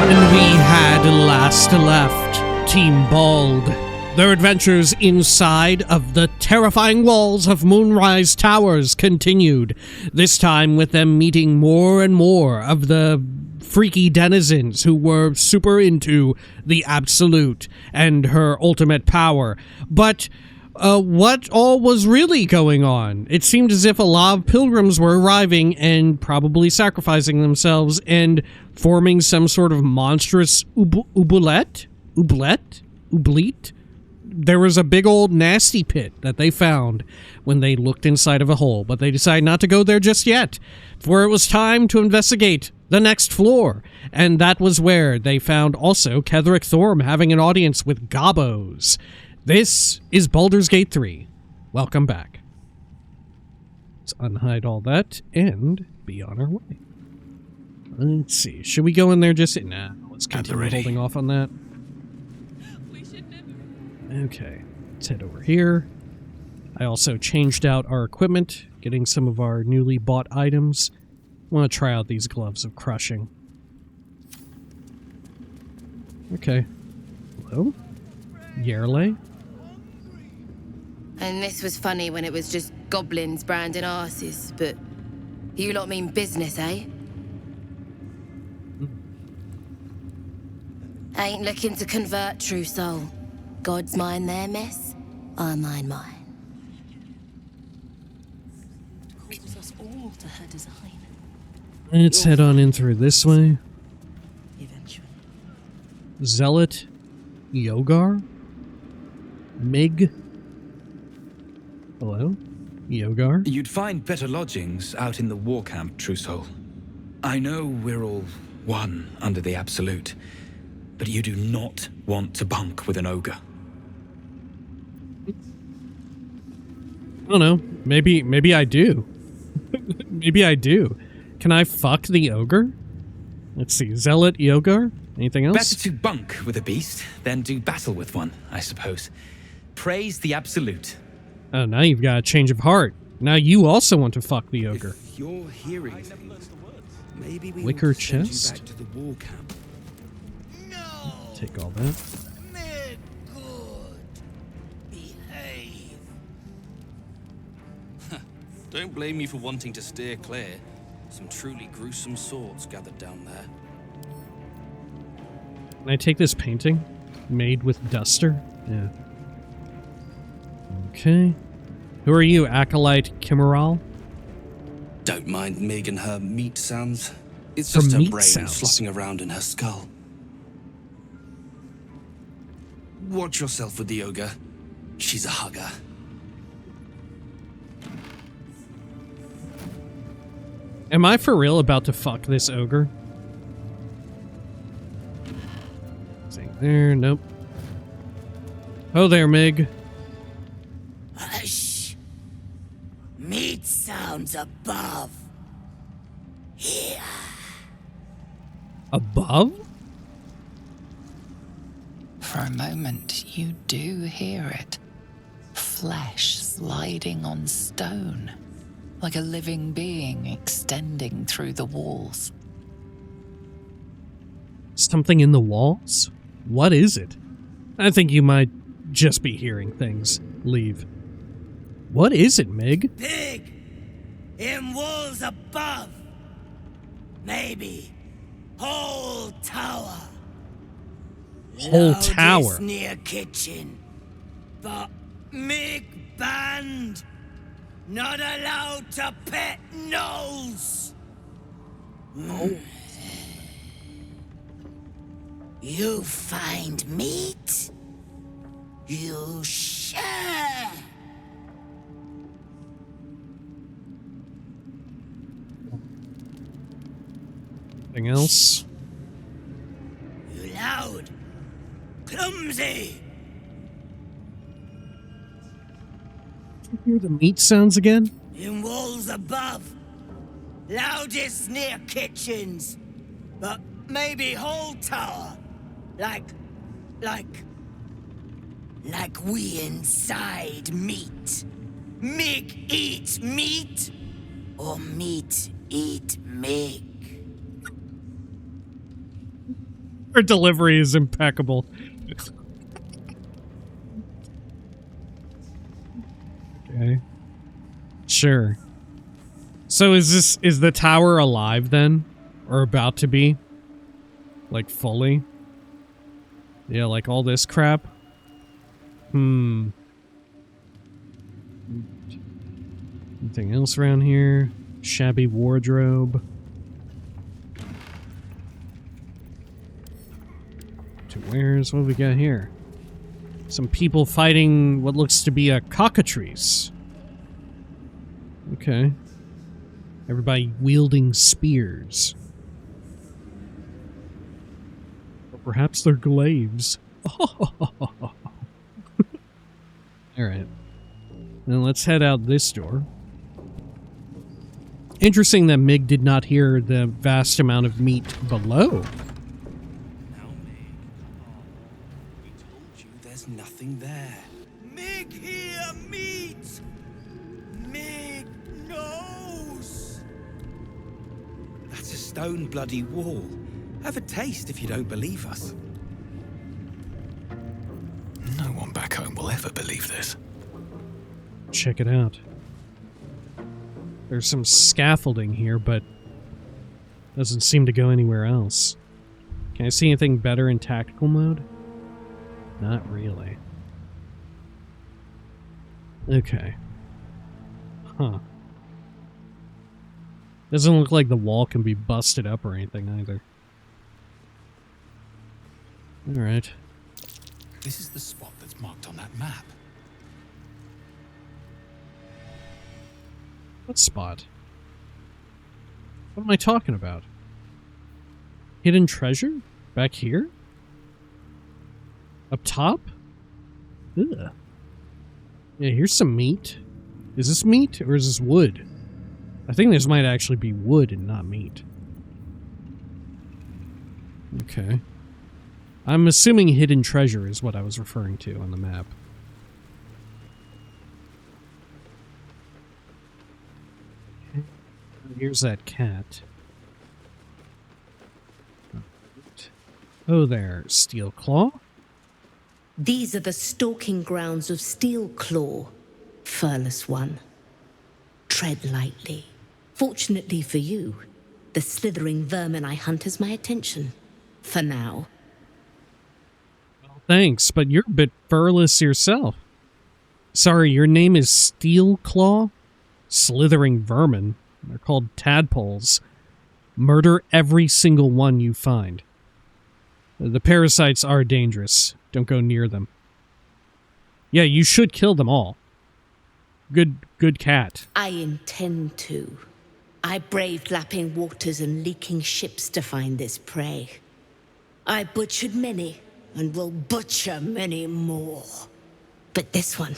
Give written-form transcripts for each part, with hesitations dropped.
When we had last left Team Bald, their adventures inside of the terrifying walls of Moonrise Towers continued, this time with them meeting more and more of the freaky denizens who were super into the Absolute and her ultimate power. But what all was really going on? It seemed as if a lot of pilgrims were arriving and probably sacrificing themselves and forming some sort of monstrous oublet? There was a big old nasty pit that they found when they looked inside of a hole, but they decided not to go there just yet, for it was time to investigate the next floor, and that was where they found also Ketherick Thorm having an audience with Gobos. This is Baldur's Gate 3. Welcome back. Let's unhide all that and be on our way. Let's see. Should we go in there just... Nah, let's continue holding off on that. Okay, let's head over here. I also changed out our equipment, getting some of our newly bought items. I want to try out these gloves of crushing. Okay. Hello? Yerle? And this was funny when it was just goblins branding arses, but you lot mean business, eh? Ain't looking to convert, true soul. Gods mind their mess, I mind mine. Calls us all to her design. Let's head on in through this way. Eventually. Zealot? Yogar? Mig? Hello? Yogar? You'd find better lodgings out in the war camp, true soul. I know we're all one under the Absolute, but you do not want to bunk with an ogre. I don't know. Maybe I do. Maybe I do. Can I fuck the ogre? Let's see. Zealot, Yogar? Anything else? Better to bunk with a beast than do battle with one, I suppose. Praise the Absolute. Oh, now you've got a change of heart. Now you also want to fuck the ogre. If you're hearing things, maybe we Wicker will send you chest? back to the war camp. No! Take all that. Make good. Behave. Don't blame me for wanting to steer clear. Some truly gruesome sorts gathered down there. Can I take this painting? Made with duster? Yeah. Okay. Who are you, Acolyte Kimmeral? Don't mind Mig and her meat sounds. It's Her just her meat brain sounds. flossing around in her skull. Watch yourself with the ogre. She's a hugger. Am I for real about to fuck this ogre? Sing there, nope. Oh there, Mig. Hush. Meat sounds above. Here. Above? For a moment, you do hear it. Flesh sliding on stone, like a living being extending through the walls. Something in the walls? What is it? I think you might just be hearing things. Leave. What is it, Mig? Pig. In walls above. Maybe. Whole tower. Whole Loudest tower? near kitchen. But Mig banned. Not allowed to pet gnolls. Oh. You find meat. You share. Anything else? You loud. Clumsy. Hear the meat sounds again? In walls above. Loudest near kitchens. But maybe whole tower. Like we inside meat. Mig eat meat. Or meat eat Mig. Her delivery is impeccable. Okay. Sure. So is the tower alive then? Or about to be? Like fully? Yeah, like all this crap? Anything else around here? Shabby wardrobe. To wares? What do we got here? Some people fighting what looks to be a cockatrice. Okay. Everybody wielding spears. Or perhaps they're glaives. Alright. Then let's head out this door. Interesting that Mig did not hear the vast amount of meat below. Now, Mig. We told you there's nothing there. Mig here, meat! Mig knows! That's a stone bloody wall. Have a taste if you don't believe us. No one back home will ever believe this. Check it out. There's some scaffolding here, but doesn't seem to go anywhere else. Can I see anything better in tactical mode? Not really. Okay. Huh. Doesn't look like the wall can be busted up or anything either. Alright. This is the spot that's marked on that map. What spot? What am I talking about? Hidden treasure? Back here? Up top? Ugh. Yeah, here's some meat. Is this meat or is this wood? I think this might actually be wood and not meat. Okay. I'm assuming hidden treasure is what I was referring to on the map. Here's that cat. Oh there, Steel Claw. These are the stalking grounds of Steel Claw, furless one. Tread lightly. Fortunately for you, the slithering vermin I hunt has my attention. For now. Thanks, but you're a bit furless yourself. Sorry, your name is Steel Claw? Slithering vermin. They're called tadpoles. Murder every single one you find. The parasites are dangerous. Don't go near them. Yeah, you should kill them all. Good cat. I intend to. I braved lapping waters and leaking ships to find this prey. I butchered many, and will butcher many more. But this one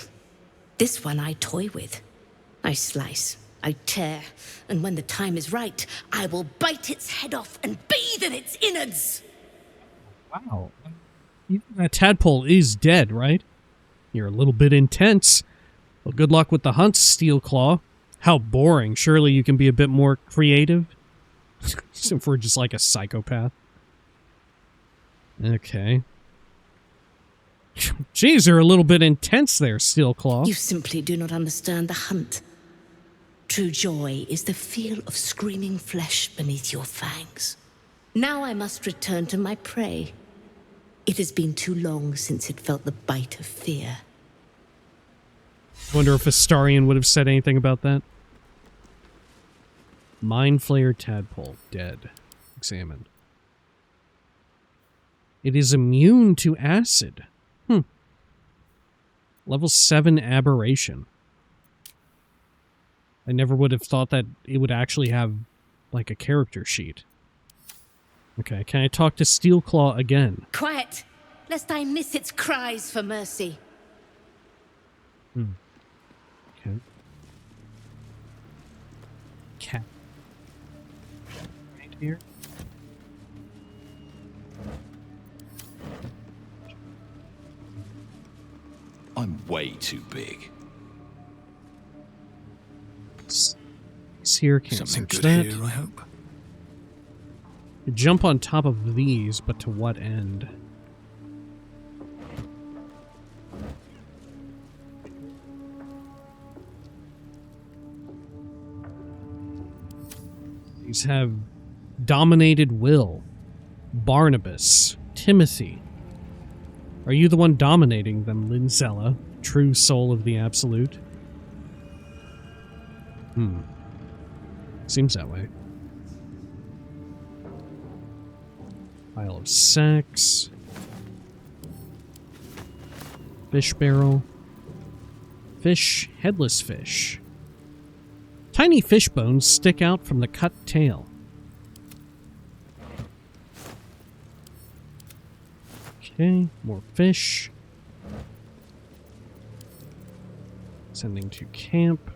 I toy with. I slice, I tear, and when the time is right, I will bite its head off and bathe in its innards! Wow. That tadpole is dead, right? You're a little bit intense. Well, good luck with the hunt, Steel Claw. How boring. Surely you can be a bit more creative? If we're just like a psychopath. Okay. Jeez, you're a little bit intense there, Steel Claw. You simply do not understand the hunt. True joy is the feel of screaming flesh beneath your fangs. Now I must return to my prey. It has been too long since it felt the bite of fear. I wonder if Astarion would have said anything about that. Mind Flayer Tadpole, dead. Examined. It is immune to acid. Level 7 aberration. I never would have thought that it would actually have, like, a character sheet. Okay, can I talk to Steel Claw again? Quiet, lest I miss its cries for mercy. Okay. Cat. Right here. I'm way too big. It's here, can't Something search good that. here, I hope. Jump on top of these, but to what end? These have dominated will. Barnabas. Timothy. Are you the one dominating them, Linzella? True soul of the Absolute? Seems that way. Pile of sacks. Fish barrel. Fish. Headless fish. Tiny fish bones stick out from the cut tail. Okay, more fish. Sending to camp.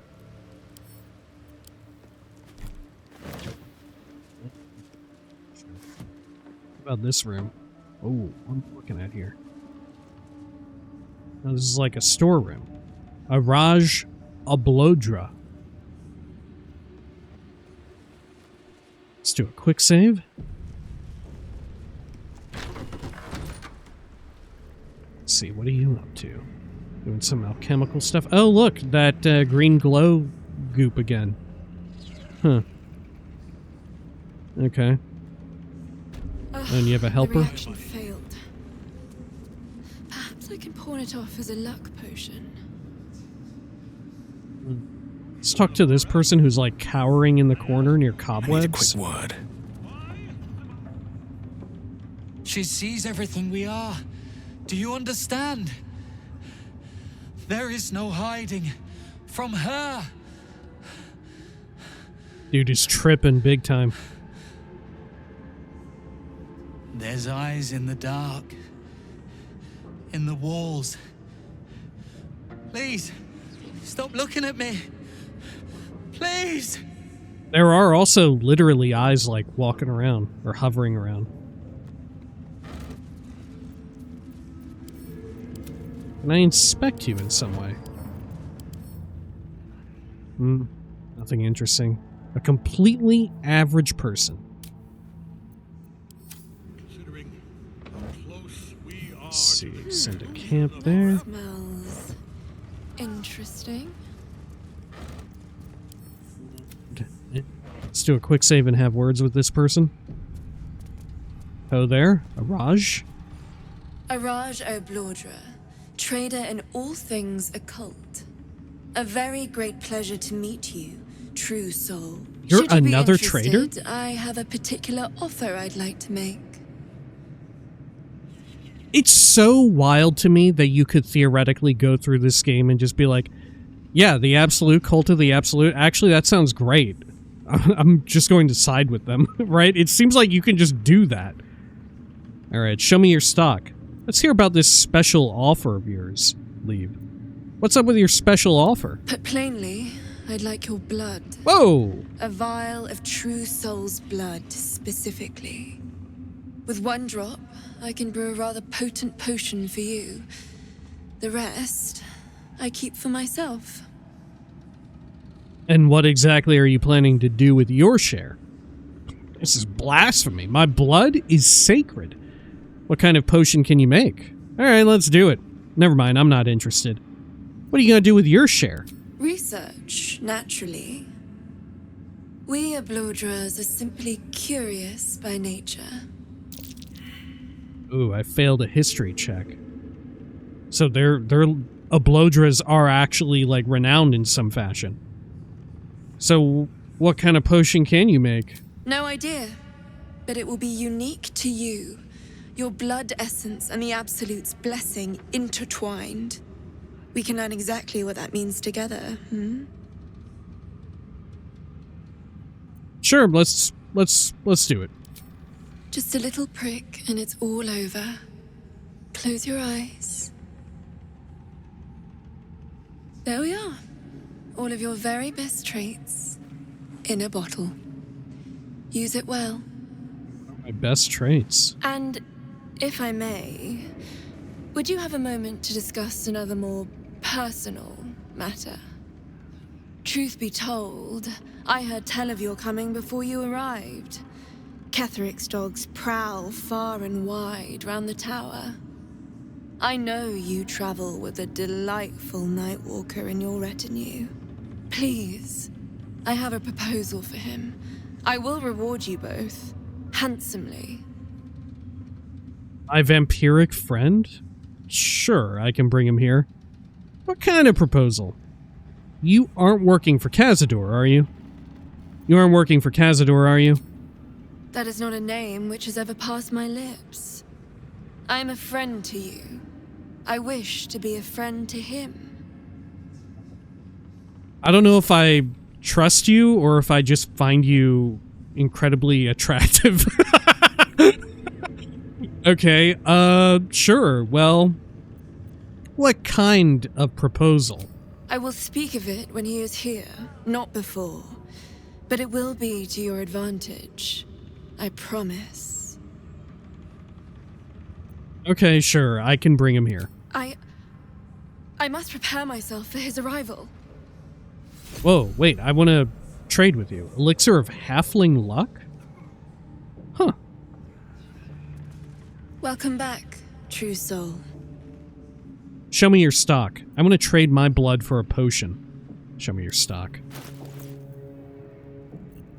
What about this room? Oh, what am I looking at here? Oh, this is like a storeroom. A Raj Ablodra. Let's do a quick save. Let's see, what are you up to? Doing some alchemical stuff. Oh, look, that green glow goop again. Huh. Okay. And you have a helper? The reaction failed. Perhaps I can pawn it off as a luck potion. Let's talk to this person who's like cowering in the corner near cobwebs. I need a quick word. She sees everything we are. Do you understand? There is no hiding from her. Dude is tripping big time. There's eyes in the dark. In the walls. Please, stop looking at me. Please. There are also literally eyes like walking around or hovering around. Can I inspect you in some way? Nothing interesting. A completely average person. Let's see, send a camp there. Smells interesting. Let's do a quick save and have words with this person. Oh there, Araj. Araj O'Blodra, trader in all things occult. A very great pleasure to meet you, true soul. You're Should you be another trader? interested, I have a particular offer I'd like to make. It's so wild to me that you could theoretically go through this game and just be like, yeah, the Absolute, Cult of the Absolute, actually that sounds great. I'm just going to side with them, right? It seems like you can just do that. Alright, show me your stock. Let's hear about this special offer of yours, Leave. What's up with your special offer? Put plainly, I'd like your blood. Whoa! A vial of true soul's blood, specifically. With one drop, I can brew a rather potent potion for you. The rest, I keep for myself. And what exactly are you planning to do with your share? This is blasphemy. My blood is sacred. What kind of potion can you make? Alright, let's do it. Never mind, I'm not interested. What are you going to do with your share? Research, naturally. We Ablodras are simply curious by nature. Ooh, I failed a history check. So their Ablodras are actually, like, renowned in some fashion. So what kind of potion can you make? No idea, but it will be unique to you. Your blood essence and the Absolute's blessing intertwined. We can learn exactly what that means together, Sure, let's do it. Just a little prick and it's all over. Close your eyes. There we are. All of your very best traits in a bottle. Use it well. My best traits. And if I may, would you have a moment to discuss another more personal matter? Truth be told, I heard tell of your coming before you arrived. Ketheric's dogs prowl far and wide round the tower. I know you travel with a delightful Nightwalker in your retinue. Please, I have a proposal for him. I will reward you both, handsomely. My vampiric friend? Sure, I can bring him here. What kind of proposal? You aren't working for Cazador, are you? You aren't working for Cazador, are you? That is not a name which has ever passed my lips. I am a friend to you. I wish to be a friend to him. I don't know if I trust you or if I just find you incredibly attractive. Okay, sure. Well, what kind of proposal? I will speak of it when he is here, not before. But it will be to your advantage. I promise. Okay, sure. I can bring him here. I must prepare myself for his arrival. Whoa, wait. I want to trade with you. Elixir of Halfling Luck? Huh. Welcome back, true soul. Show me your stock. I'm going to trade my blood for a potion. Show me your stock.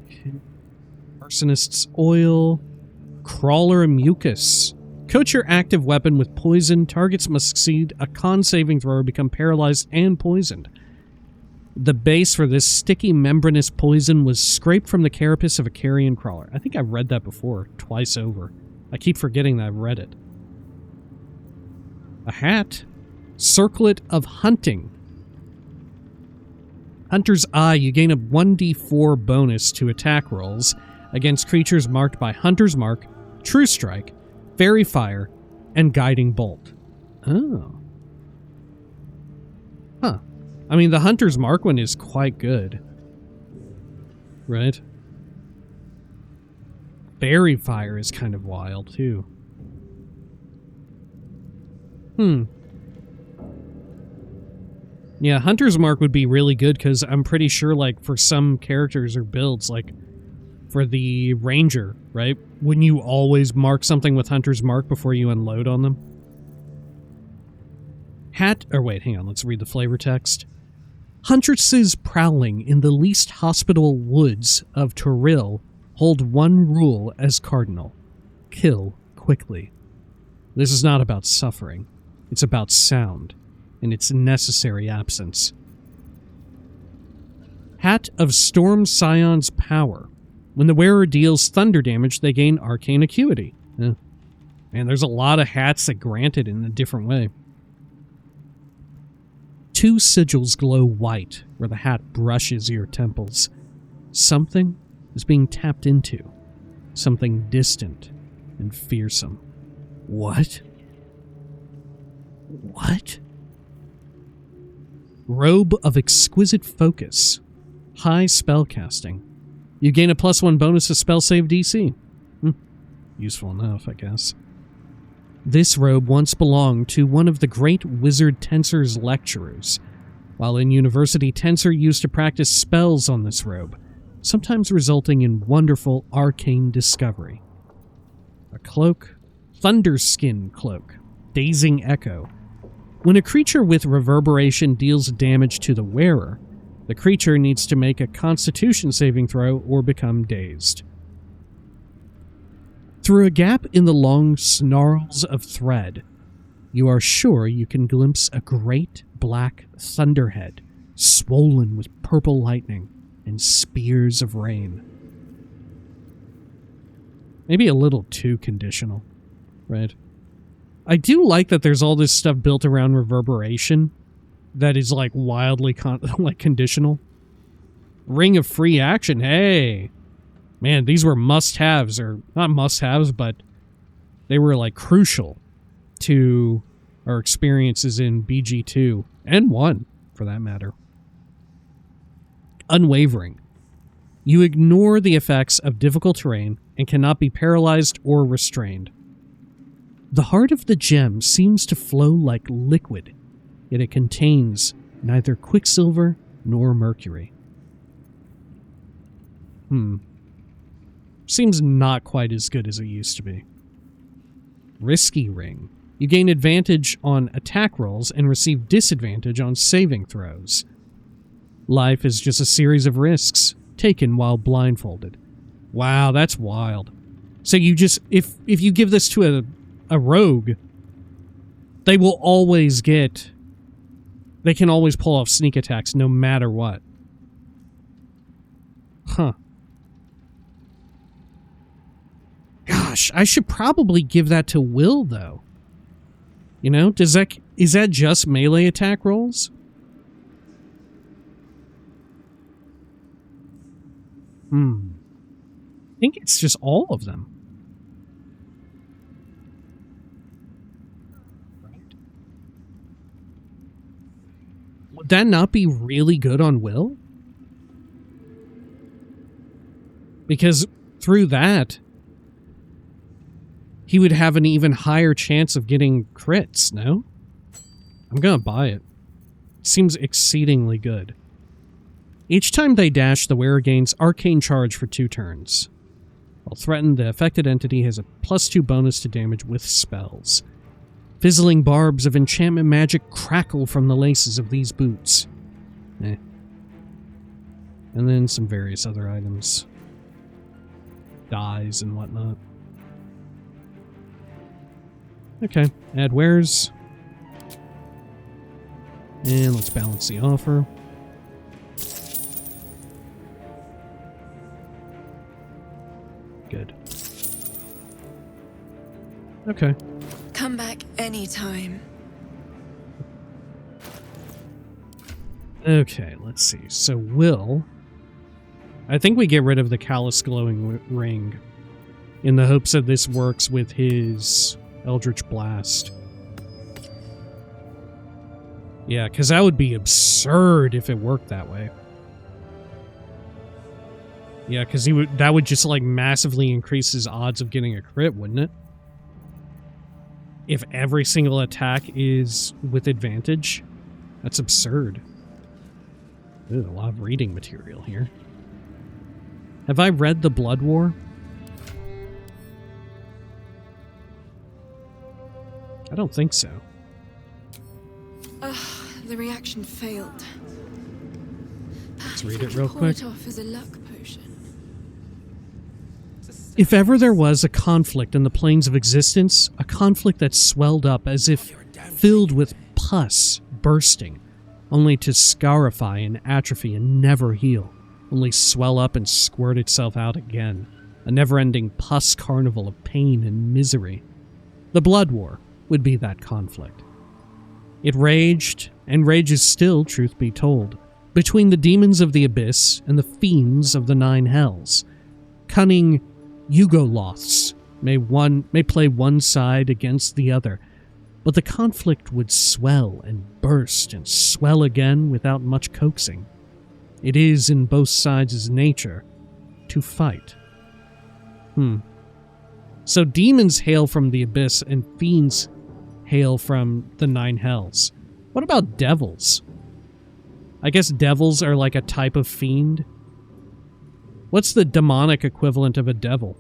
Okay. Arsonist's oil. Crawler mucus. Coat your active weapon with poison. Targets must succeed a con saving throw or become paralyzed and poisoned. The base for this sticky membranous poison was scraped from the carapace of a carrion crawler. I think I've read that before, twice over. I keep forgetting that I've read it. A hat. Circlet of Hunting. Hunter's Eye. You gain a 1d4 bonus to attack rolls against creatures marked by Hunter's Mark, True Strike, Fairy Fire, and Guiding Bolt. Oh. Huh. I mean, the Hunter's Mark one is quite good. Right? Fairy Fire is kind of wild, too. Yeah, Hunter's Mark would be really good because I'm pretty sure, like, for some characters or builds, like, for the Ranger, right? Wouldn't you always mark something with Hunter's Mark before you unload on them? Wait, hang on, let's read the flavor text. Huntresses prowling in the least hospitable woods of Toril hold one rule as cardinal. Kill quickly. This is not about suffering. It's about sound and its necessary absence. Hat of Storm Scion's Power. When the wearer deals thunder damage, they gain arcane acuity. Man, there's a lot of hats that grant it in a different way. 2 sigils glow white where the hat brushes your temples. Something is being tapped into. Something distant and fearsome. What? What? Robe of Exquisite Focus. High spellcasting. You gain a +1 bonus to spell save DC. Useful enough, I guess. This robe once belonged to one of the great wizard Tensor's lecturers. While in university, Tensor used to practice spells on this robe, sometimes resulting in wonderful arcane discovery. A cloak. Thunderskin Cloak. Dazing Echo. When a creature with reverberation deals damage to the wearer, the creature needs to make a Constitution saving throw or become dazed. Through a gap in the long snarls of thread, you are sure you can glimpse a great black thunderhead, swollen with purple lightning and spears of rain. Maybe a little too conditional, right? I do like that there's all this stuff built around reverberation that is like wildly conditional. Ring of Free Action, hey! Man, these were must-haves, or not must-haves, but they were like crucial to our experiences in BG2, and 1, for that matter. Unwavering. You ignore the effects of difficult terrain and cannot be paralyzed or restrained. The heart of the gem seems to flow like liquid, yet it contains neither quicksilver nor mercury. Seems not quite as good as it used to be. Risky ring. You gain advantage on attack rolls and receive disadvantage on saving throws. Life is just a series of risks taken while blindfolded. Wow, that's wild. So you just, if you give this to a rogue, they will always get, they can always pull off sneak attacks no matter what. Huh. Gosh, I should probably give that to Will, though. You know, is that just melee attack rolls? I think it's just all of them. Right. Would that not be really good on Will? Because through that, he would have an even higher chance of getting crits, no? I'm gonna buy it. Seems exceedingly good. Each time they dash, the wearer gains Arcane Charge for 2 turns. While threatened, the affected entity has a +2 bonus to damage with spells. Fizzling barbs of enchantment magic crackle from the laces of these boots. And then some various other items. Dyes and whatnot. Okay, add wares. And let's balance the offer. Good. Okay. Come back anytime. Okay, let's see. So Will, I think we get rid of the Callous Glowing Ring in the hopes that this works with his Eldritch Blast. Yeah, because that would be absurd if it worked that way. Yeah, because that would just like massively increase his odds of getting a crit, wouldn't it? If every single attack is with advantage, that's absurd. There's a lot of reading material here. Have I read The Blood War? I don't think so. The reaction failed. Let's read it real Pour quick. it off as a luck potion. If ever there was a conflict in the planes of existence, a conflict that swelled up as if filled with pus bursting, only to scarify and atrophy and never heal, only swell up and squirt itself out again, a never-ending pus carnival of pain and misery. The Blood War would be that conflict. It raged, and rages still, truth be told, between the demons of the abyss and the fiends of the 9 hells. Cunning Yugoloths may play one side against the other, but the conflict would swell and burst and swell again without much coaxing. It is in both sides' nature to fight. So demons hail from the abyss and fiends hail from the 9 hells. What about devils? I guess devils are like a type of fiend. What's the demonic equivalent of a devil?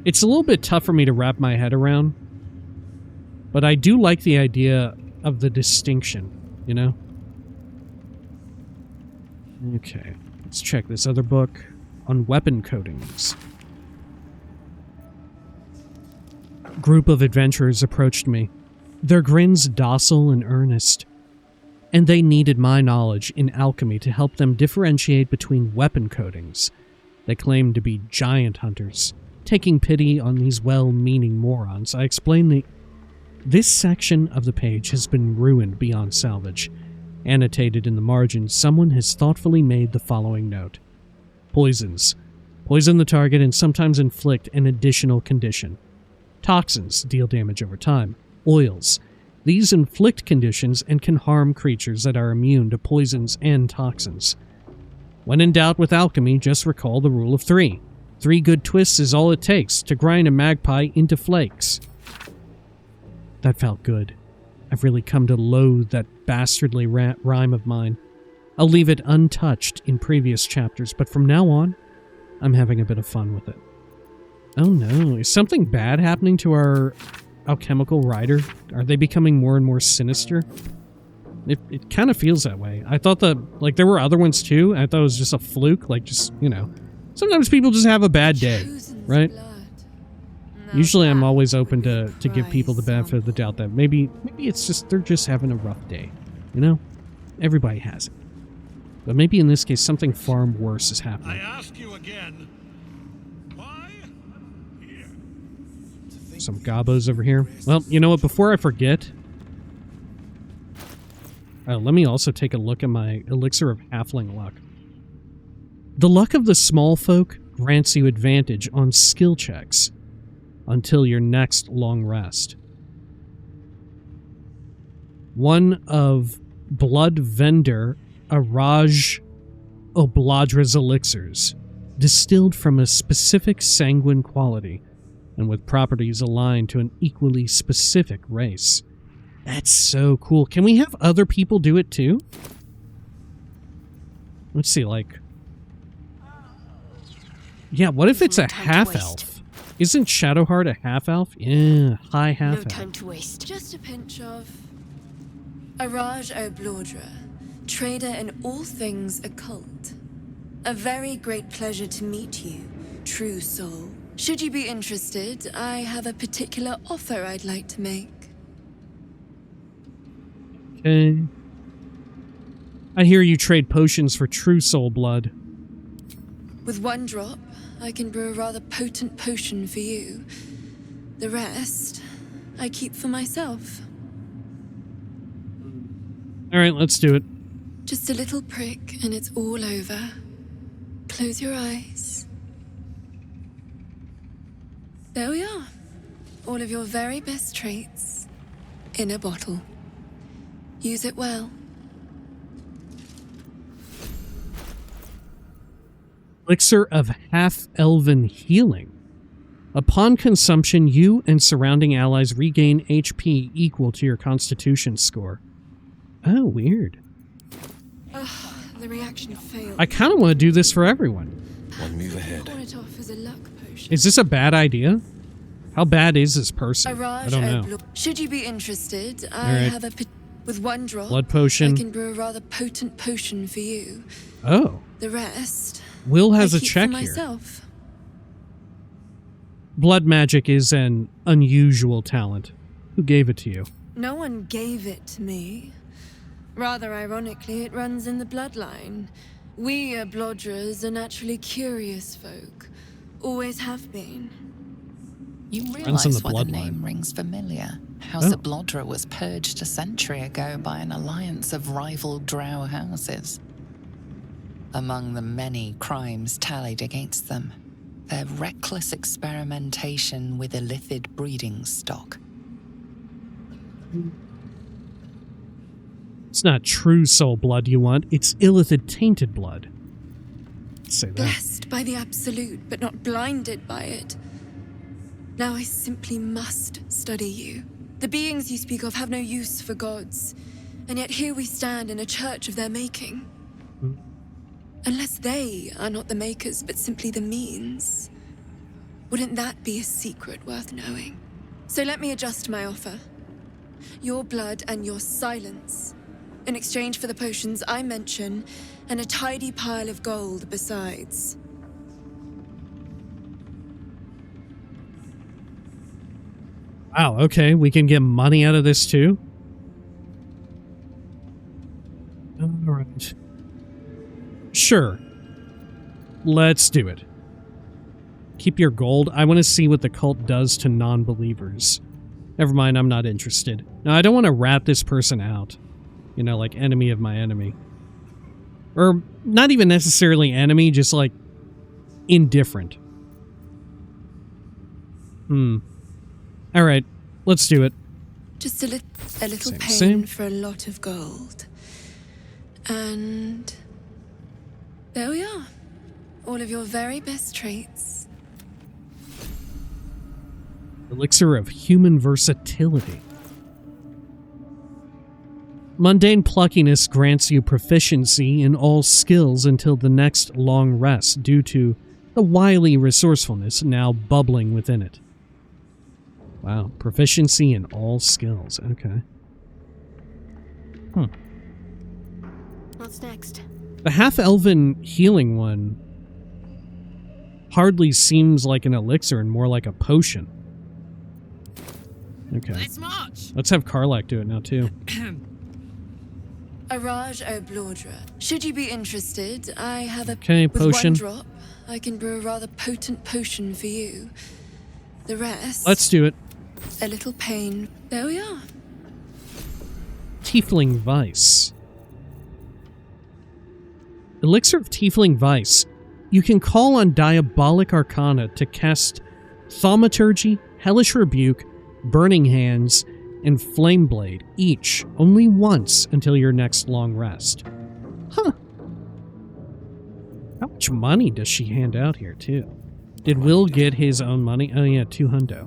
It's a little bit tough for me to wrap my head around, but I do like the idea of the distinction, you know? Okay, let's check this other book on weapon coatings. Group of adventurers approached me, their grins docile and earnest, and they needed my knowledge in alchemy to help them differentiate between weapon coatings. They claimed to be giant hunters. Taking pity on these well-meaning morons, I explained this section of the page has been ruined beyond salvage. Annotated in the margin, someone has thoughtfully made the following note. Poisons. Poison the target and sometimes inflict an additional condition. Toxins deal damage over time. Oils. These inflict conditions and can harm creatures that are immune to poisons and toxins. When in doubt with alchemy, just recall the rule of 3. 3 good twists is all it takes to grind a magpie into flakes. That felt good. I've really come to loathe that bastardly rhyme of mine. I'll leave it untouched in previous chapters, but from now on, I'm having a bit of fun with it. Oh no, is something bad happening to our alchemical rider? Are they becoming more and more sinister? It kind of feels that way. I thought like, there were other ones too, and I thought it was just a fluke, like, just, you know. Sometimes people just have a bad day, right? Usually I'm always open to give people the benefit of the doubt that maybe it's just, they're just having a rough day, you know? Everybody has it. But maybe in this case, something far worse is happening. I ask you again. Why? Here. Some gobos over here. Well, you know what? Before I forget, let me also take a look at my elixir of halfling luck. The luck of the small folk grants you advantage on skill checks until your next long rest. One of Blood Vendor Araj Obladra's elixirs, distilled from a specific sanguine quality and with properties aligned to an equally specific race. That's so cool. Can we have other people do it too? Let's see, like... Yeah, what if it's a half-elf? Isn't Shadowheart a half-elf? Yeah, high half-elf. No time to waste. Just a pinch of... Araj Obladra, trader in all things occult. A very great pleasure to meet you, true soul. Should you be interested, I have a particular offer I'd like to make. Okay. I hear you trade potions for true soul blood. With one drop, I can brew a rather potent potion for you. The rest, I keep for myself. Alright, let's do it. Just a little prick and it's all over. Close your eyes. There we are. All of your very best traits in a bottle. Use it well. Elixir of Half-Elven Healing. Upon consumption, you and surrounding allies regain HP equal to your Constitution score. Oh, weird. The reaction failed. I kind of want to do this for everyone. One move ahead. Pour it off as a luck potion. Is this a bad idea? How bad is this person? I don't know. Should you be interested, I right. have a... With one drop, blood potion. I can brew a rather potent potion for you. Oh. The rest... Will has I a keep check for here. myself. Blood magic is an unusual talent. Who gave it to you? No one gave it to me. Rather ironically, it runs in the bloodline. We Obladras are naturally curious folk. Always have been. You realize why the name rings familiar. House Obladra was purged a century ago by an alliance of rival drow houses. Among the many crimes tallied against them, their reckless experimentation with illithid breeding stock. It's not true soul blood you want, it's illithid tainted blood. Let's say that. Blessed by the absolute, but not blinded by it. Now I simply must study you. The beings you speak of have no use for gods, and yet here we stand in a church of their making. Unless they are not the makers, but simply the means. Wouldn't that be a secret worth knowing? So let me adjust my offer. Your blood and your silence, in exchange for the potions I mention, and a tidy pile of gold besides. Wow, okay, we can get money out of this too? Alright. Sure. Let's do it. Keep your gold. I want to see what the cult does to non-believers. Never mind, I'm not interested. No, I don't want to rat this person out. You know, like enemy of my enemy. Or not even necessarily enemy, just like indifferent. Alright, let's do it. Just a little pain same. for a lot of gold. And there we are. All of your very best traits. Elixir of human versatility. Mundane pluckiness grants you proficiency in all skills until the next long rest due to the wily resourcefulness now bubbling within it. Wow, proficiency in all skills. Okay. What's next? The half-elven healing one hardly seems like an elixir and more like a potion. Okay. Let's march! Let's have Karlak do it now, too. Araj O'Blordra. Should you be interested, I have a... Okay, potion. With one drop, I can brew a rather potent potion for you. The rest... Let's do it. A little pain. There we are. Tiefling Vice. Elixir of Tiefling Vice. You can call on Diabolic Arcana to cast Thaumaturgy, Hellish Rebuke, Burning Hands, and Flame Blade, each only once until your next long rest. Huh. How much money does she hand out here, too? Did Will get his own money? Oh, yeah, 200.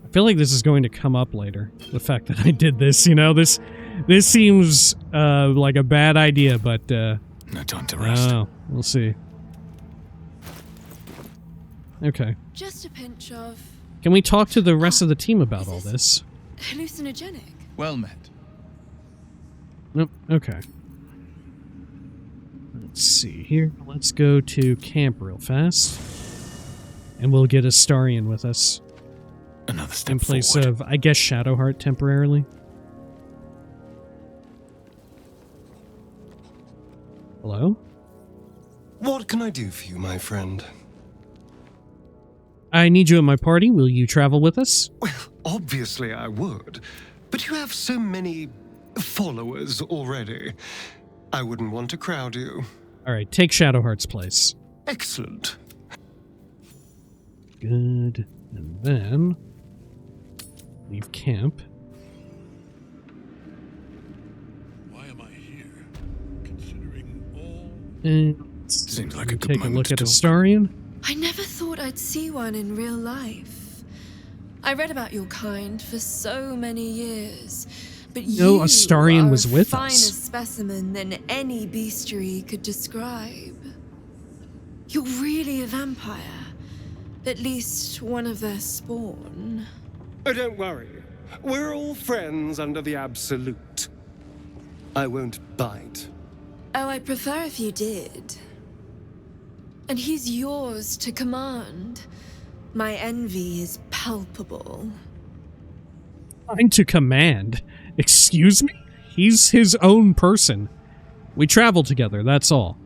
I feel like this is going to come up later. The fact that I did this, you know, this seems like a bad idea, but no time to rest. Oh, we'll see. Okay. Just a pinch of... Can we talk to the rest of the team about all this? hallucinogenic. Well met. Nope. Okay. Let's see here. Let's go to camp real fast. And we'll get Astarion with us. Another step in place forward. of, I guess, Shadowheart temporarily. Hello? What can I do for you, my friend? I need you at my party. Will you travel with us? Well, obviously I would. But you have so many followers already. I wouldn't want to crowd you. Alright, take Shadowheart's place. Excellent. Good. And then... leave camp. Why am I here? Considering all... And seems like a good take a moment look to at talk. Astarion. I never thought I'd see one in real life. I read about your kind for so many years, but No, you Astarion are was with a finer us. specimen than any bestiary could describe. You're really a vampire. At least one of their spawn. Oh, don't worry. We're all friends under the Absolute. I won't bite. Oh, I'd prefer if you did. And he's yours to command. My envy is palpable. Mine to command. Excuse me? He's his own person. We travel together, that's all.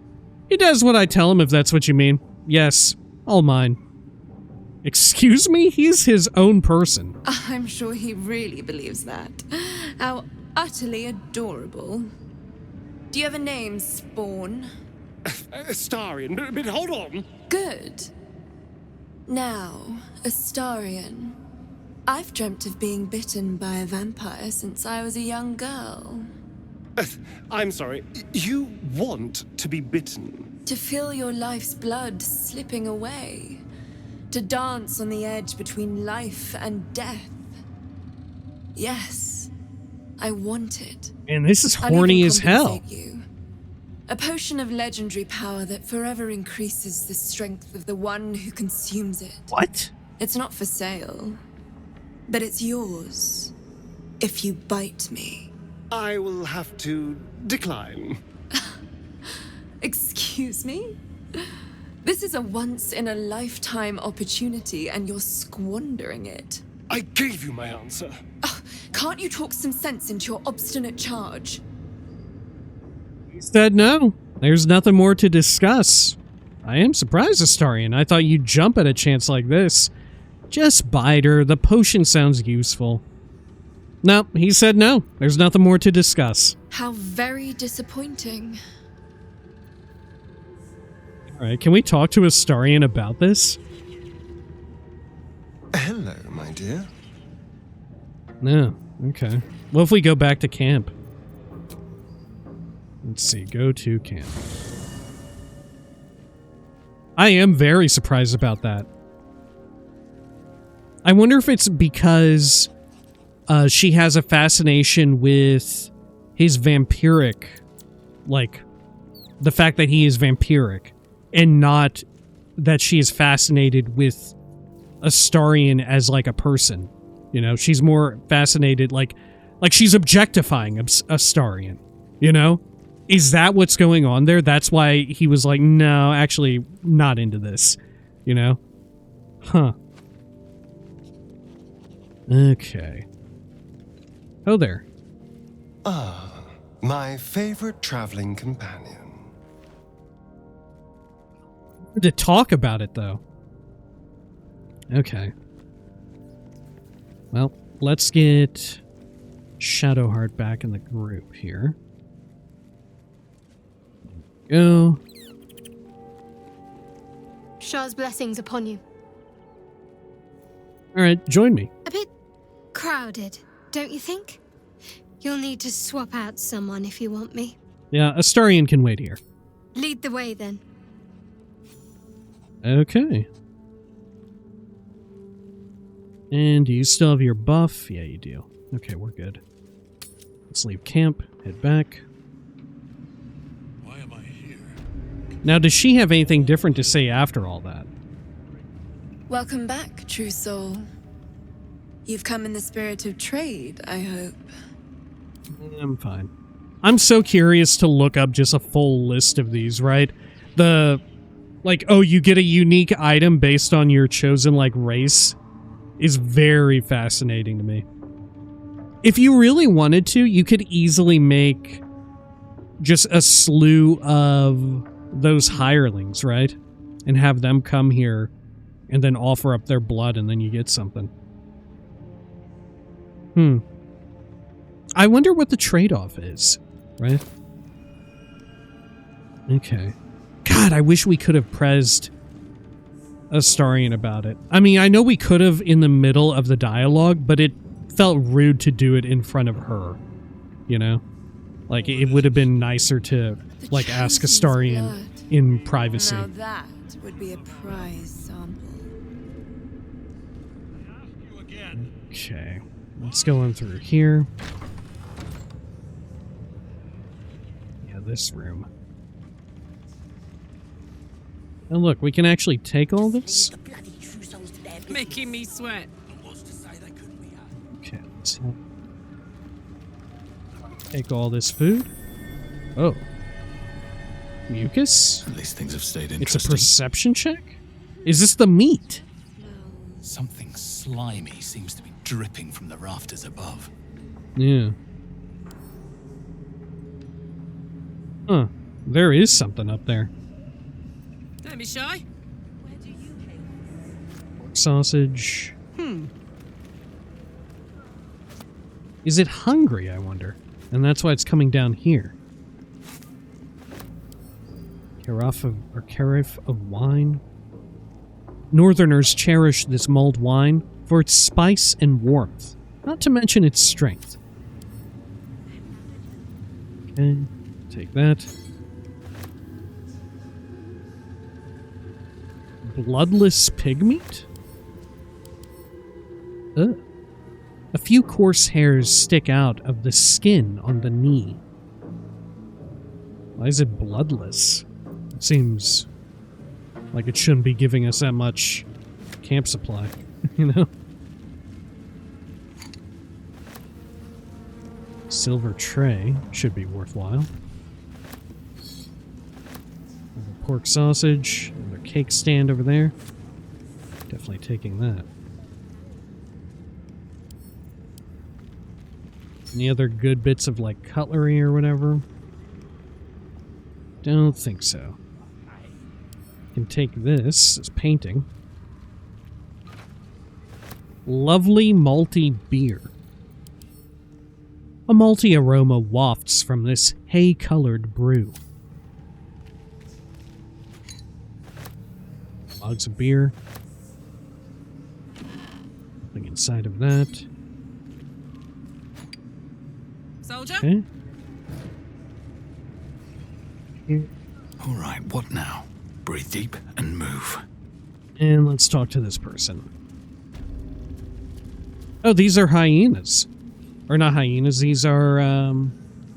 He does what I tell him, if that's what you mean. Yes, all mine. Excuse me? He's his own person. I'm sure he really believes that. How utterly adorable. Do you have a name, Spawn? Astarion, but hold on. Good. Now, Astarion. I've dreamt of being bitten by a vampire since I was a young girl. I'm sorry. You want to be bitten? To feel your life's blood slipping away. To dance on the edge between life and death. Yes, I want it. And this is I'll horny even as hell. compensate you. A potion of legendary power that forever increases the strength of the one who consumes it. What? It's not for sale, but it's yours if you bite me. I will have to decline. Excuse me? This is a once-in-a-lifetime opportunity, and you're squandering it. I gave you my answer. Can't you talk some sense into your obstinate charge? He said no. There's nothing more to discuss. I am surprised, Astarion. I thought you'd jump at a chance like this. Just bite her. The potion sounds useful. No, he said no. There's nothing more to discuss. How very disappointing. Alright, can we talk to Astarion about this? Hello, my dear. No. Okay. What if we go back to camp? Let's see. Go to camp. I am very surprised about that. I wonder if it's because she has a fascination with his vampiric, like, the fact that he is vampiric, and not that she is fascinated with Astarion as, like, a person. You know, she's more fascinated, like she's objectifying Astarion, you know? Is that what's going on there? That's why he was like, no, actually, not into this, you know? Huh. Okay. Oh, there. Ah, my favorite traveling companion. To talk about it, though. Okay. Well, let's get Shadowheart back in the group here. Go. Shah's blessings upon you. Alright, join me. A bit crowded, don't you think? You'll need to swap out someone if you want me. Yeah, Astarion can wait here. Lead the way, then. Okay. And do you still have your buff? Yeah, you do. Okay, we're good. Let's leave camp, head back. Why am I here? Now, does she have anything different to say after all that? Welcome back, true soul. You've come in the spirit of trade, I hope. I'm fine. I'm so curious to look up just a full list of these, right? Like, oh, you get a unique item based on your chosen, like, race is very fascinating to me. If you really wanted to, you could easily make just a slew of those hirelings, right? And have them come here and then offer up their blood and then you get something. I wonder what the trade-off is, right? Okay. God, I wish we could have prezed Astarion about it. I mean, I know we could have in the middle of the dialogue, but it felt rude to do it in front of her, you know? Like, it would have been nicer to, like, ask Astarion in privacy. Now that would be a prize sample. Okay. Let's go in through here. Yeah, this room. Oh, look, we can actually take all this? Making me sweat. Okay, let's take all this food. Oh. Mucus? At least things have stayed interesting. It's a perception check? Is this the meat? Something slimy seems to be dripping from the rafters above. Yeah. Huh. There is something up there. Don't be shy. Pork sausage. Is it hungry, I wonder? And that's why it's coming down here. Carafe of wine. Northerners cherish this mulled wine for its spice and warmth, not to mention its strength. Okay, take that. Bloodless pig meat? Ugh. A few coarse hairs stick out of the skin on the knee. Why is it bloodless? It seems like it shouldn't be giving us that much camp supply, you know? Silver tray should be worthwhile. Pork sausage, another cake stand over there. Definitely taking that. Any other good bits of, like, cutlery or whatever? Don't think so. Can take this as painting. Lovely malty beer. A malty aroma wafts from this hay-colored brew. Logs of beer. Nothing inside of that. Soldier? Okay. All right, what now? Breathe deep and move. And let's talk to this person. Oh, these are hyenas. Or not hyenas, these are,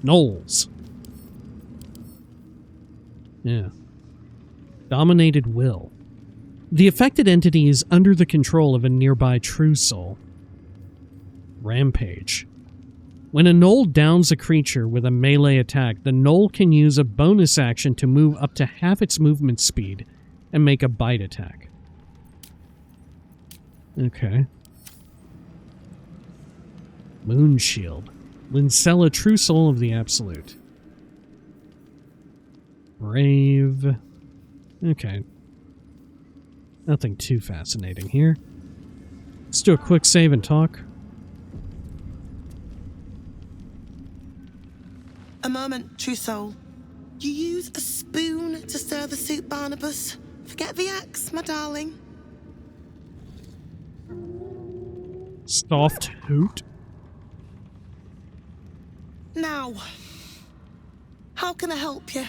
gnolls. Yeah. Dominated will. The affected entity is under the control of a nearby true soul. Rampage. When a gnoll downs a creature with a melee attack, the gnoll can use a bonus action to move up to half its movement speed and make a bite attack. Okay. Moon Shield. Lincella, true soul of the Absolute. Brave. Okay. Nothing too fascinating here. Let's do a quick save and talk. A moment, true soul. You use a spoon to stir the soup, Barnabas. Forget the axe, my darling. Soft hoot. Now, how can I help you?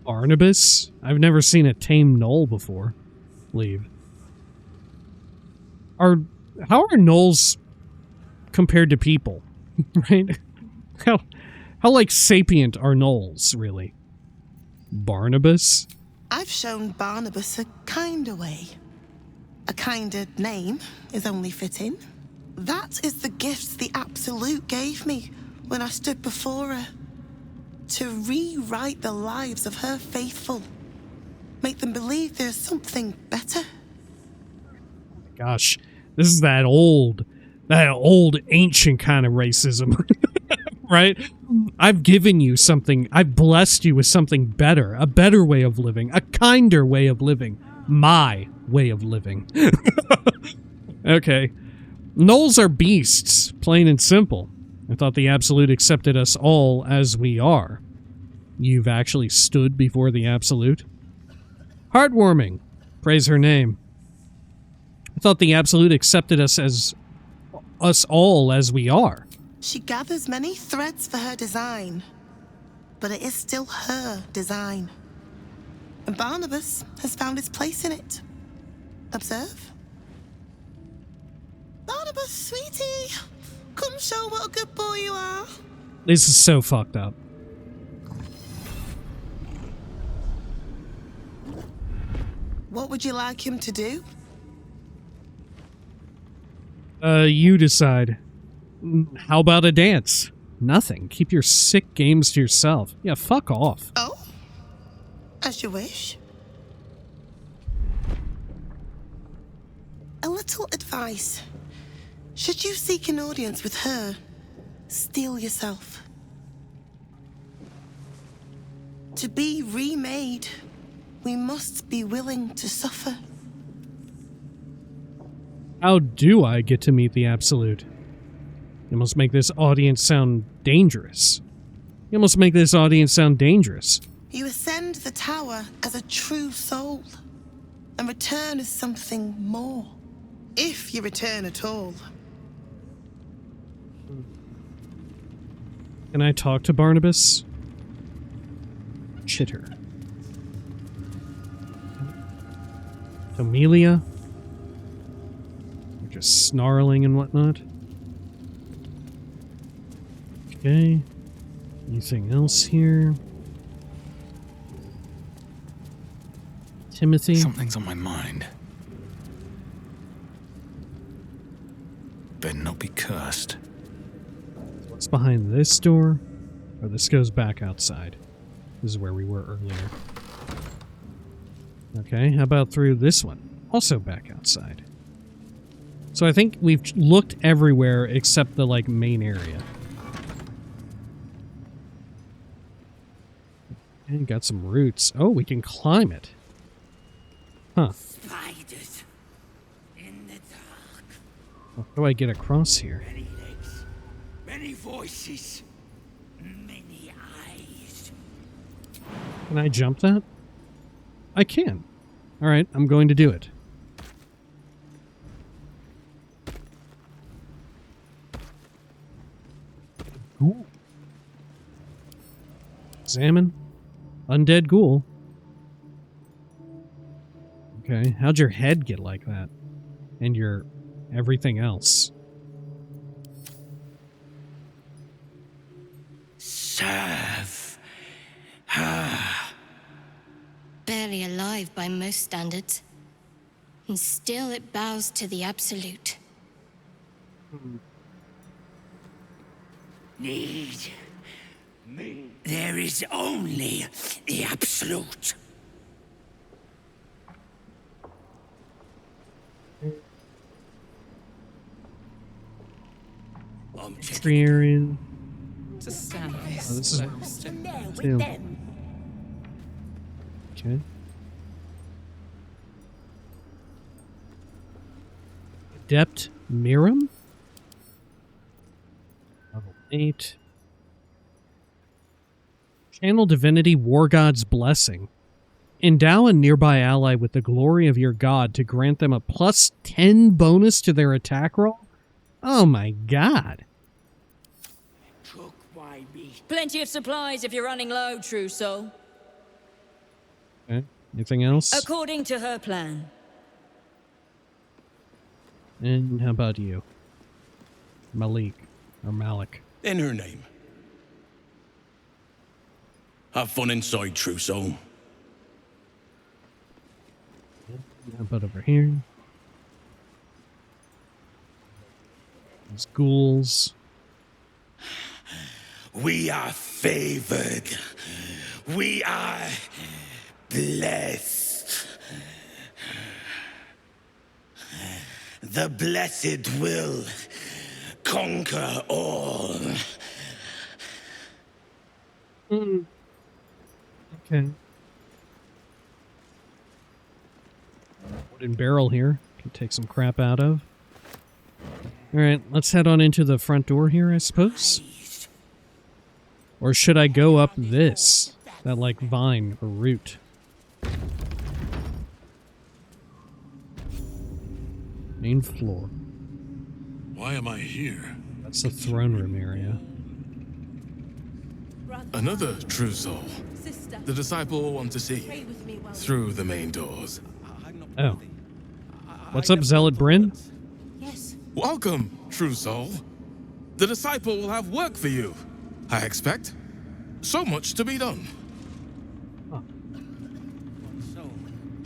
Barnabas? I've never seen a tame gnoll before. Leave. How are gnolls compared to people? Right? How like sapient are gnolls, really? Barnabas? I've shown Barnabas a kinder way. A kinder name is only fitting. That is the gift the Absolute gave me when I stood before her. To rewrite the lives of her faithful. Make them believe there's something better. Gosh, this is that old ancient kind of racism. Right? I've given you something, I've blessed you with something better, a better way of living, a kinder way of living, my way of living. Okay. Gnolls are beasts, plain and simple. I thought the Absolute accepted us all as we are. You've actually stood before the Absolute? Heartwarming. Praise her name. I thought the Absolute accepted us all as we are. She gathers many threads for her design, but it is still her design. And Barnabas has found his place in it. Observe. Barnabas, sweetie, come show what a good boy you are. This is so fucked up. What would you like him to do? You decide. How about a dance? Nothing. Keep your sick games to yourself. Yeah, fuck off. Oh? As you wish. A little advice. Should you seek an audience with her, steel yourself. To be remade, we must be willing to suffer. How do I get to meet the Absolute? You must make this audience sound dangerous. You must make this audience sound dangerous. You ascend the tower as a true soul, and return as something more. If you return at all. Can I talk to Barnabas? Chitter. Amelia? You're just snarling and whatnot. Okay. Anything else here? Timothy? Something's on my mind. Better not be cursed. What's behind this door? Or this goes back outside. This is where we were earlier. Okay, how about through this one? Also back outside. So I think we've looked everywhere except the, like, main area. And got some roots. Oh, we can climb it. Huh. Spiders in the dark. How do I get across here? Many legs, many voices, many eyes. Can I jump that? I can. Alright, I'm going to do it. Ghoul. Examine. Undead ghoul. Okay, how'd your head get like that? And your everything else? barely alive by most standards. And still it bows to the absolute. Need. There is only the absolute. Astarion. Just stand this. Oh, this is close to two. Okay. Adept Miram. Level 8. Channel Divinity War God's Blessing. Endow a nearby ally with the glory of your god to grant them a +10 bonus to their attack roll? Oh my god. Plenty of supplies if you're running low, true soul. Okay. Anything else? According to her plan. And how about you? Malik. Or Malik. In her name. Have fun inside, true soul. How about over here? There's ghouls. We are favored. We are blessed. The blessed will conquer all. Okay. Wooden barrel here. Can take some crap out of. Alright, let's head on into the front door here, I suppose. Or should I go up this? That, like, vine or root. Main floor. Why am I here? That's the throne room area. Another true soul. The disciple will want to see through the main doors. Oh. What's up, Zealot Bryn? Welcome, true soul. The disciple will have work for you, I expect. So much to be done. Huh.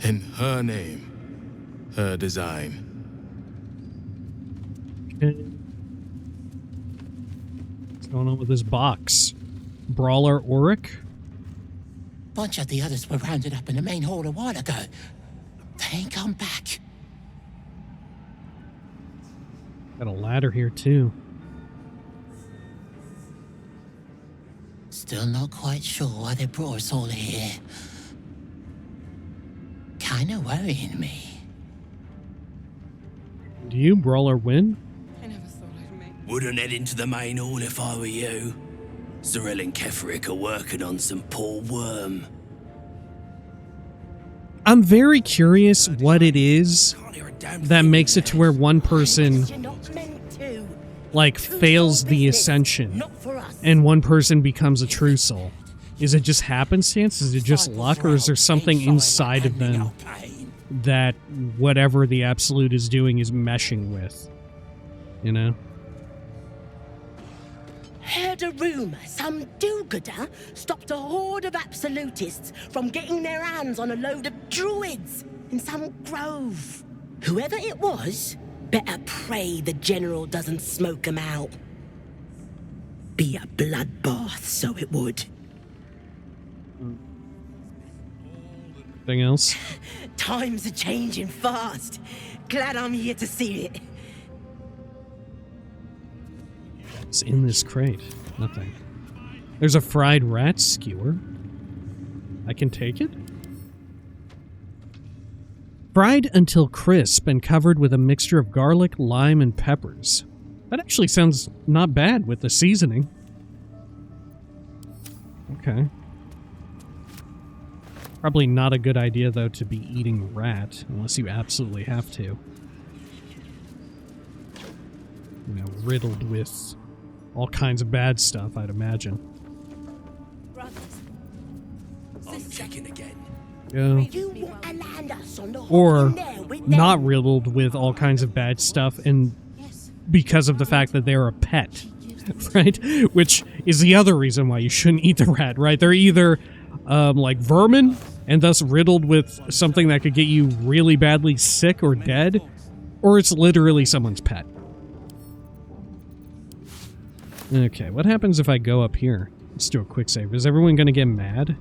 In her name, her design. Okay. What's going on with this box? Brawler Auric? Bunch of the others were rounded up in the main hall a while ago. They ain't come back. Got a ladder here, too. Still not quite sure why they brought us all here. Kinda worrying me. Do you, Brawler, win? Wouldn't head into the main hall if I were you. Zarel and Kefric are working on some poor worm. I'm very curious what it is that makes it to where one person, like, fails the ascension and one person becomes a true soul. Is it just happenstance? Is it just luck? Or is there something inside of them that whatever the absolute is doing is meshing with? You know? Heard a rumor some do-gooder stopped a horde of absolutists from getting their hands on a load of druids in some grove. Whoever it was, better pray the general doesn't smoke 'em out. Be a bloodbath, so it would. Anything else? Times are changing fast. Glad I'm here to see it. What's in this crate? Nothing. There's a fried rat skewer. I can take it? Fried until crisp and covered with a mixture of garlic, lime, and peppers. That actually sounds not bad with the seasoning. Okay. Probably not a good idea, though, to be eating rat, unless you absolutely have to. You know, riddled with all kinds of bad stuff, I'd imagine. I'm checking again. Go. Or not riddled with all kinds of bad stuff, and because of the fact that they're a pet, right? Which is the other reason why you shouldn't eat the rat, right? They're either like vermin, and thus riddled with something that could get you really badly sick or dead, or it's literally someone's pet. Okay, what happens if I go up here? Let's do a quick save. Is everyone going to get mad?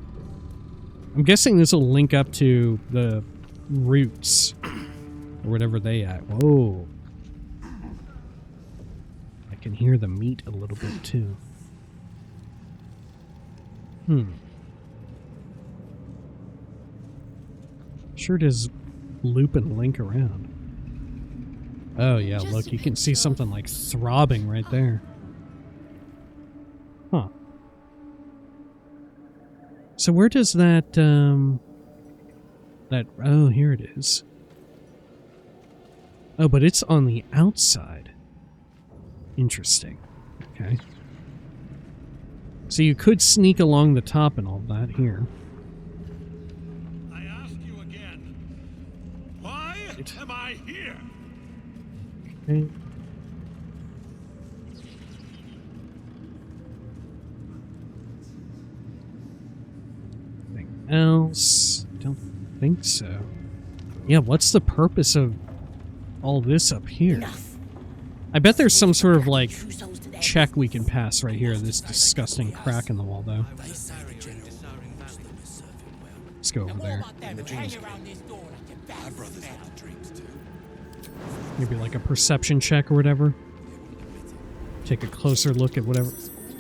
I'm guessing this will link up to the roots, or whatever they at. Whoa. I can hear the meat a little bit, too. Sure does loop and link around. Oh, yeah, look, you can see something like throbbing right there. Huh. So where does that, oh, here it is. Oh, but it's on the outside. Interesting. Okay. So you could sneak along the top and all that here. I ask you again. Why am I here? Okay. Anything else? Don't think so. Yeah, what's the purpose of all this up here? I bet there's some sort of, like, check we can pass right here. This disgusting crack in the wall, though. Let's go over there. Maybe like a perception check or whatever. Take a closer look at whatever.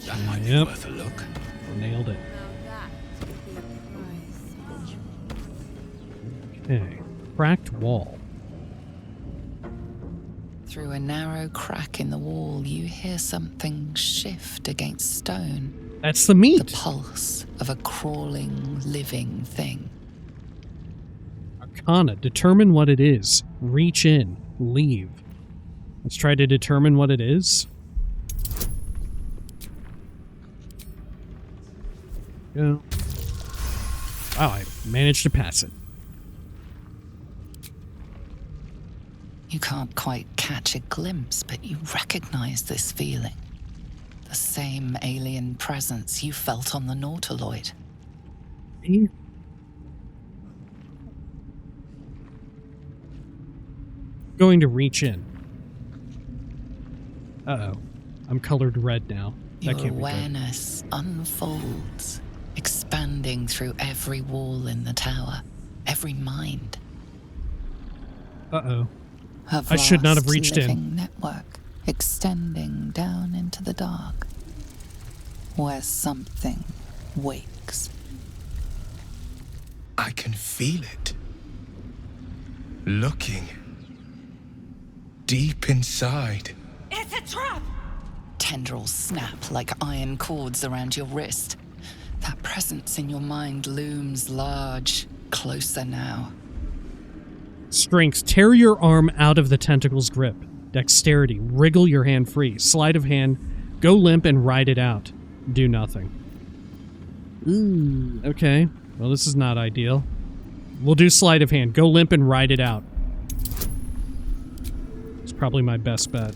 That might be worth a look. Nailed it. Okay. Cracked wall. Through a narrow crack in the wall, you hear something shift against stone. That's the meat. The pulse of a crawling, living thing. Arcana. Determine what it is. Reach in. Leave. Let's try to determine what it is. Go. Wow, I managed to pass it. You can't quite catch a glimpse, but you recognize this feeling. The same alien presence you felt on the Nautiloid. Going to reach in. Uh-oh. I'm colored red now. That Your awareness unfolds, expanding through every wall in the tower, every mind. Uh-oh. I should not have reached in. Network extending down into the dark, where something wakes. I can feel it. Looking. Deep inside. It's a trap! Tendrils snap like iron cords around your wrist. That presence in your mind looms large, closer now. Strength. Tear your arm out of the tentacle's grip. Dexterity. Wriggle your hand free. Sleight of hand. Go limp and ride it out. Do nothing. Ooh. Okay. Well, this is not ideal. We'll do sleight of hand. Go limp and ride it out. It's probably my best bet.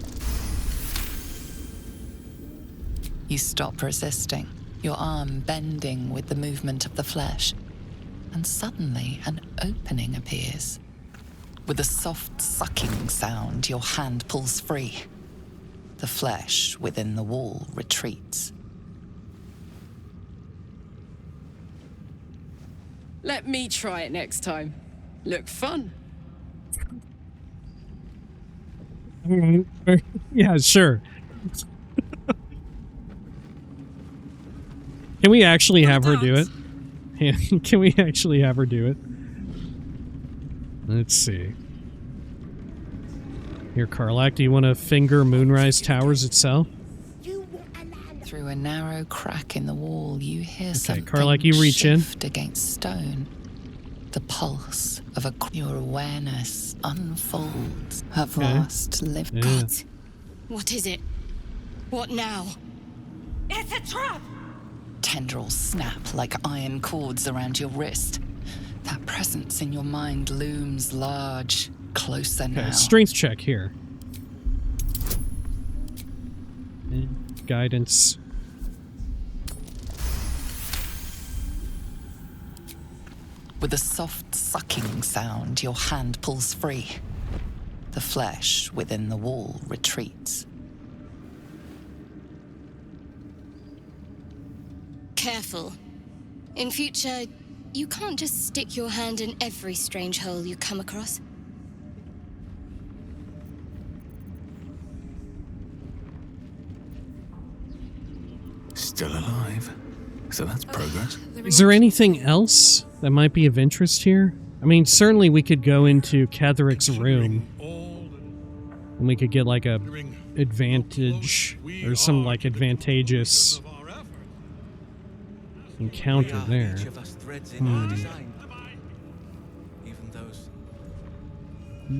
You stop resisting, your arm bending with the movement of the flesh. And suddenly, an opening appears. With a soft sucking sound, your hand pulls free. The flesh within the wall retreats. Let me try it next time. Look fun. Yeah, sure. Can we actually have her do it? Can we actually have her do it? Let's see. Here, Karlak, do you want to finger Moonrise Towers itself? Through a narrow crack in the wall, you hear something Karlak, you reach shift against stone. The pulse of your awareness unfolds. A vast lived God, what is it? What now? It's a trap! Tendrils snap like iron cords around your wrist. That presence in your mind looms large, closer now. Strength check here. And guidance. With a soft sucking sound, your hand pulls free. The flesh within the wall retreats. Careful. In future, you can't just stick your hand in every strange hole you come across. Still alive. So that's progress. Is there anything else that might be of interest here? I mean, certainly we could go into Ketheric's room. And we could get like a advantage or some like advantageous encounter there.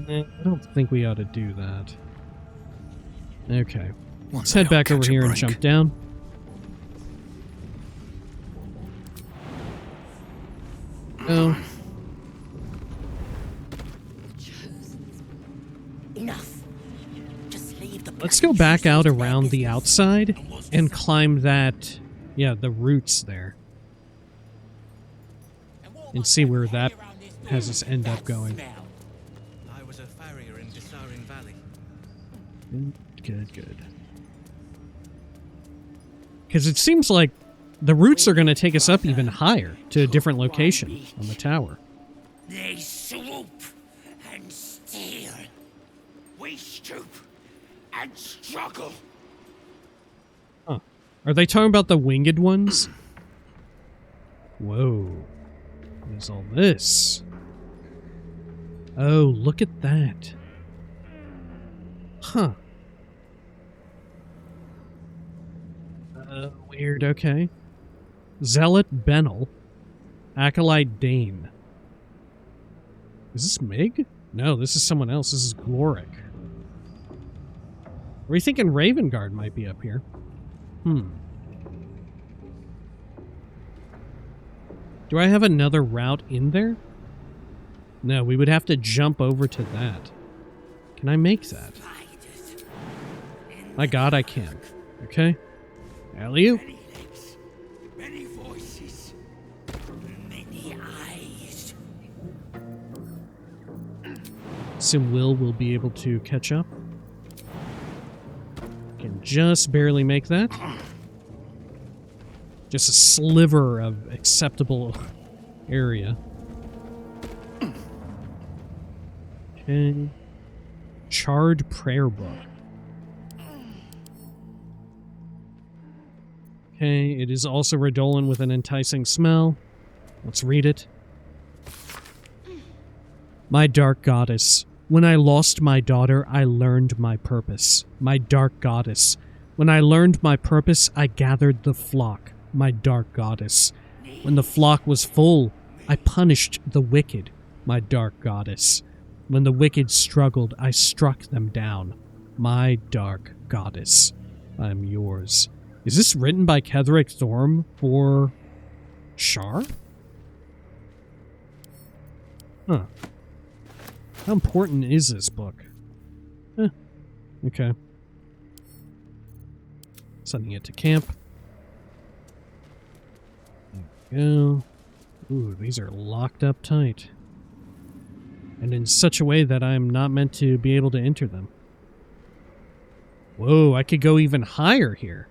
I don't think we ought to do that. Okay. Let's head back over here and jump down. Oh. Enough. Just leave the Let's go back out around the outside and climb that, yeah, the roots there. And see where that has us end up going. I was a farrier in Astarion Valley. Good. Because it seems like the roots are going to take us up even higher to a different location on the tower. They swoop and steal. We stoop and struggle. Huh. Are they talking about the winged ones? Whoa. What is all this? Oh, look at that. Huh. Weird, okay. Zealot Benel. Acolyte Dane. Is this Mig? No, this is someone else. This is Gloric. Were you thinking Ravengard might be up here? Do I have another route in there? No, we would have to jump over to that. Can I make that? My god, I can. Okay. Alley-oop. Many voices, many eyes. Soon Will be able to catch up. Can just barely make that. Just a sliver of acceptable area. Okay. Charred prayer book. Okay, it is also redolent with an enticing smell. Let's read it. My dark goddess, when I lost my daughter, I learned my purpose. My dark goddess, when I learned my purpose, I gathered the flock. My dark goddess, when the flock was full, I punished the wicked. My dark goddess, when the wicked struggled, I struck them down. My dark goddess, I am yours. Is this written by Ketheric Thorm for Shar? Huh. How important is this book? Okay. Sending it to camp. There we go. Ooh, these are locked up tight. And in such a way that I'm not meant to be able to enter them. Whoa, I could go even higher here.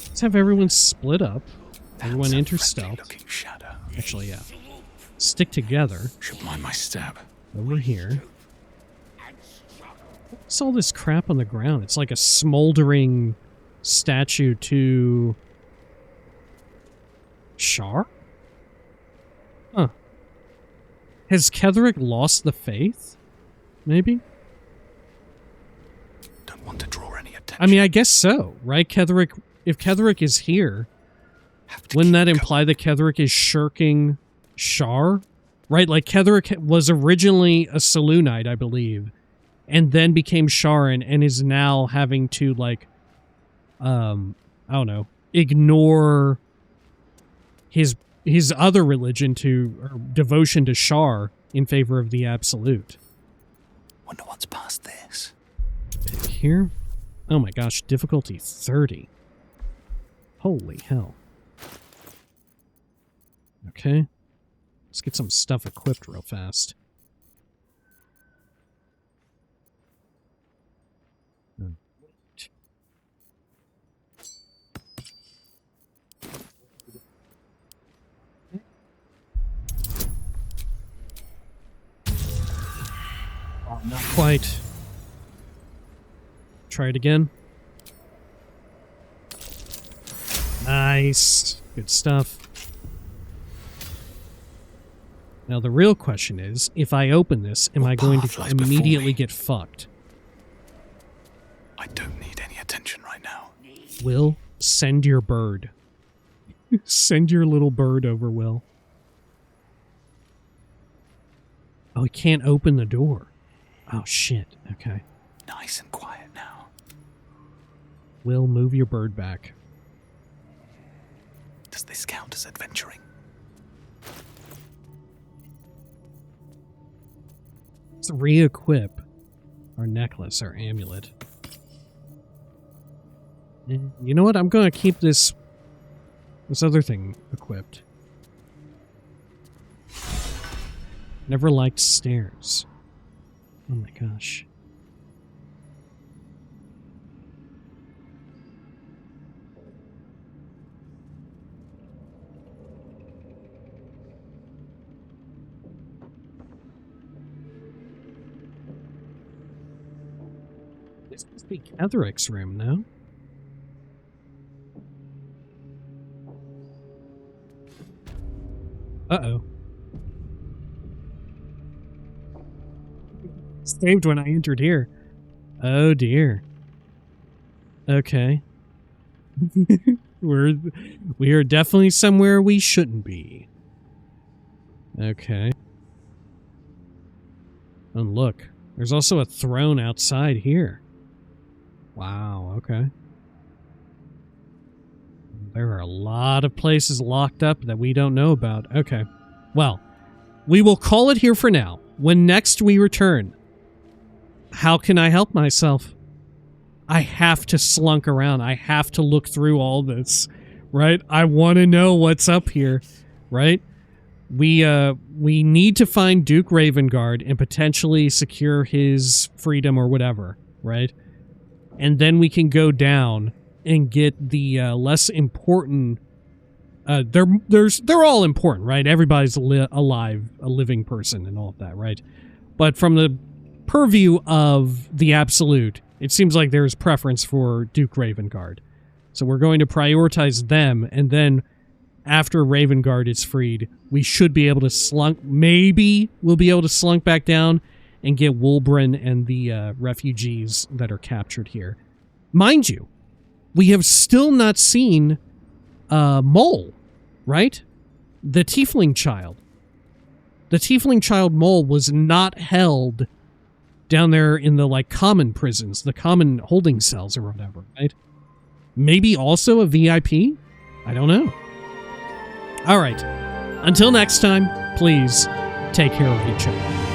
Let's have everyone split up. Everyone enter stealth. Actually, yeah. Stick together. Should mind my step. Over here. What's all this crap on the ground? It's like a smoldering statue to Shar? Huh. Has Ketheric lost the faith? Maybe? Don't want to draw any attention. I mean, I guess so, right? Ketheric, if Ketheric is here, wouldn't that imply that Ketheric is shirking Shar? Right, like Ketheric was originally a Selûnite, I believe, and then became Sharan and is now having to, like, I don't know, ignore his other religion or devotion to Shar in favor of the Absolute. Wonder what's past this. Here. Oh my gosh, difficulty 30. Holy hell. Okay. Let's get some stuff equipped real fast. Not quite. Try it again. Nice. Good stuff. Now the real question is, if I open this, am I going to immediately get fucked? I don't need any attention right now. Will, send your bird. Send your little bird over, Will. Oh, he can't open the door. Oh, shit. Okay. Nice and quiet now. Will, move your bird back. Does this count as adventuring? Let's re-equip our necklace, our amulet. And you know what? I'm going to keep this other thing equipped. Never liked stairs. Oh my gosh. This must be Ketheric's room, no? Uh-oh. Saved when I entered here. Oh dear. Okay. We are definitely somewhere we shouldn't be. Okay. And look, there's also a throne outside here. Wow, okay. There are a lot of places locked up that we don't know about. Okay. Well, we will call it here for now. When next we return, how can I help myself? I have to slunk around. I have to look through all this, right? I want to know what's up here, right? We need to find Duke Ravengard and potentially secure his freedom or whatever, right? And then we can go down and get the less important. They're all important, right? Everybody's alive, a living person, and all of that, right? But from the purview of the Absolute, it seems like there's preference for Duke Ravengard. So we're going to prioritize them, and then after Ravengard is freed, we should be able to slunk. Maybe we'll be able to slunk back down and get Wulbren and the refugees that are captured here. Mind you, we have still not seen Mole, right? The Tiefling child. The Tiefling child Mole was not held down there in the, like, common prisons, the common holding cells or whatever, right? Maybe also a VIP? I don't know. All right. Until next time, please take care of each other.